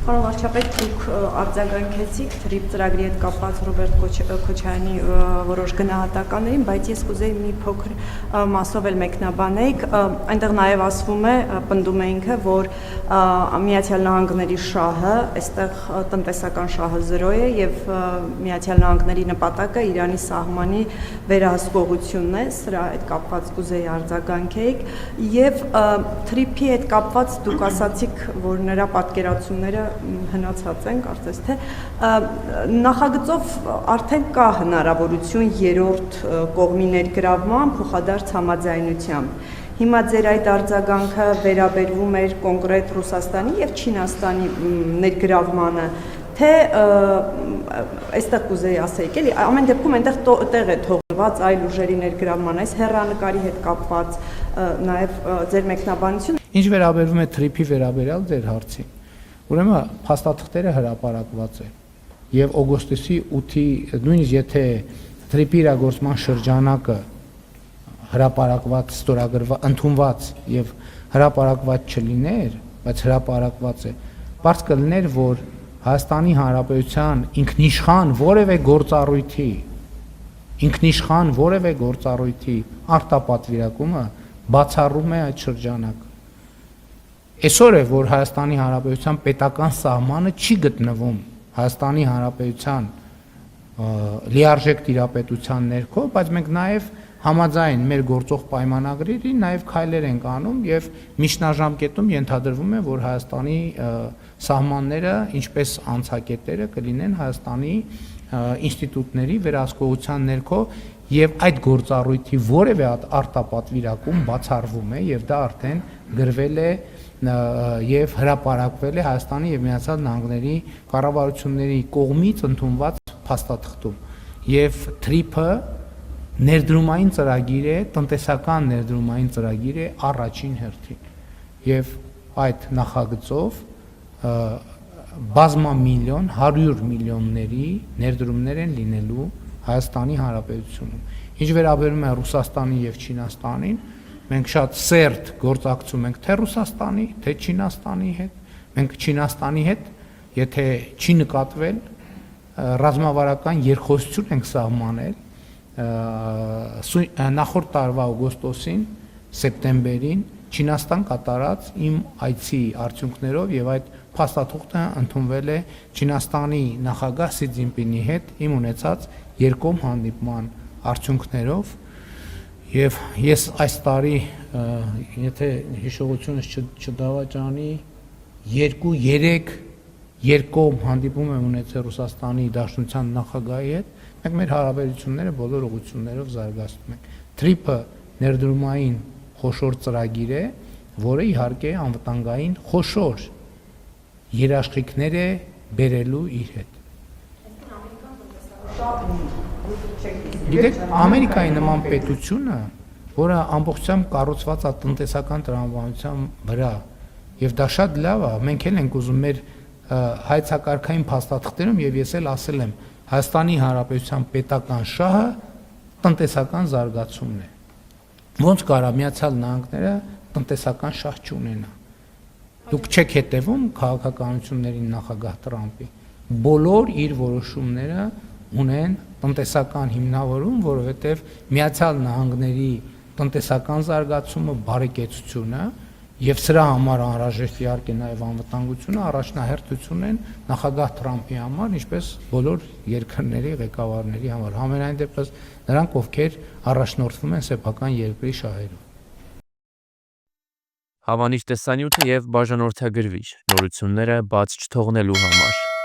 Պարոն վարչապետ, դուք արձագանքեցիք թրիփ ծրագրի հետ կապված Ռոբերտ Քոչարյանի որոշ գնահատականներին, բայց ես կուզեի մի փոքր մասով էլ մեկնաբանեիք։ Այնտեղ նաև ասվում է, պնդում է ինքը, որ Միացյալ Նահանգների շահը, այստեղ տնտեսական շահը 0 է եւ Միացյալ Նահանգների նպատակը Իրանի սահմանի վերահսկողությունն է, սրա հետ կապված կուզեի արձագանքեիք եւ թրիփի հետ կապված դուք ասացիք, որ նրա պատկերացումները հնացած են, կարծես թե նախագծով արդեն կա հնարավորություն երրորդ կողմի ներգրավման փոխադարձ համաձայնությամբ։ Հիմա ձեր այդ արձագանքը վերաբերվում էր կոնկրետ Ռուսաստանի եւ Չինաստանի ներգրավմանը, թե այստեղ կուզեի ասեիք, էլի ամեն դեպքում այնտեղ տեղ է թողնված այլ ուժերի ներգրավման, այս հեռանկարի հետ կապված նաեւ ձեր մեկնաբանությունը։ Ինչ վերաբերվում է թրիփի վերաբերյալ ձեր հարցին, ուրեմն փաստաթղթերը հրապարակված են եւ օգոստոսի 8-ի նույնիսկ եթե թրիփի իրագործման շրջանակը հրապարակված, ստորագրված, ընդունված եւ հրապարակված չլիներ, բայց հրապարակված է, բարձ կլիներ, որ Հայաստանի Հանրապետության ինքնիշխան որևէ գործառույթի արտապատվիրակումը բացառում է այդ շրջանակը։ Այսօր է, որ Հայաստանի Հանրապետության պետական սահմանը չի գտնվում Հայաստանի Հանրապետության լիարժեք տիրապետության ներքո, բայց մենք նաև համաձայն մեր գործող պայմանագրերի նաև քայլեր ենք անում եւ միջնաժամկետում ենթադրվում է, որ Հայաստանի սահմանները, ինչպես անցակետերը կլինեն Հայաստանի ինստիտուտների վերահսկողության ներքո եւ այդ գործառույթի որևէ արտապատվիրակում բացառվում է եւ դա արդեն գրվել է եւ հրապարակվել է Հայաստանի եւ Միացյալ Նահանգների կառավարությունների կողմից ընդունված փաստաթղթում եւ թրիփը ներդրումային ծրագիր է, տնտեսական ներդրումային ծրագիր է առաջին հերթին եւ այդ նախագծով բազմամիլիոն 100 միլիոնների ներդրումներ են լինելու Հայաստանի Հանրապետությունում։ Ինչ վերաբերում է Ռուսաստանին եւ Չինաստանին, մենք շատ սերտ գործակցում ենք թե Ռուսաստանի, թե Չինաստանի հետ։ Մենք Չինաստանի հետ, եթե չի նկատվել, ռազմավարական երկխոսություն ենք սահմանել նախորդ տարվա օգոստոսին, սեպտեմբերին Չինաստան կատարած իմ այցի արդյունքներով եւ այդ փաստաթուղթը ընդունվել է Չինաստանի նախագահ Սի Ցզինպինի հետ իմ ունեցած երկկողմ հանդիպման արդյունքներով եւ ես այս տարի եթե հիշողությունս չդավաճանի 2-3 երկկողմ հանդիպում եմ ունեցել Ռուսաստանի Դաշնության նախագահի հետ, մենք մեր հարաբերությունները բոլոր ուղղություններով զարգացնում ենք։ Թրիփը ներդրումային խոշոր ծրագիր է, որը իհարկե անվտանգային խոշոր երաշխիքներ է բերելու իր հետ։ Գիտեք, Ամերիկայի նման պետությունը, որը ամբողջությամբ կառուցված է տնտեսական տրամաբանության վրա, եւ դա շատ լավ է, մենք էլ ենք ուզում մեր հայցակարգային փաստաթղթերում եւ ես էլ ասել եմ, Հայաստանի Հանրապետության պետական շահը տնտեսական զարգացումն է։ Ոնց կարա Միացյալ Նահանգները տնտեսական շահ չունենա։ Դուք չեք հետևում քաղաքականություններին նախագահ Տրամպի։ Բոլոր իր որոշումները ունեն տնտեսական հիմնավորում, որովհետև Միացյալ Նահանգների տնտեսական զարգացումը, բարեկեցությունը եւ սրա համար անհրաժեշտ իհարկե նաեւ անվտանգությունը առաջնահերթություն են նախագահ Տրամպի համար, ինչպես բոլոր երկրների ղեկավարների համար, համենայն դեպս նրանք, ովքեր առաջնորդվում են սեփական երկրի շահերով։ Հավանիչ տեսանյութը եւ բաժանորդագրվիչ նորությունները բաց չթողնելու համար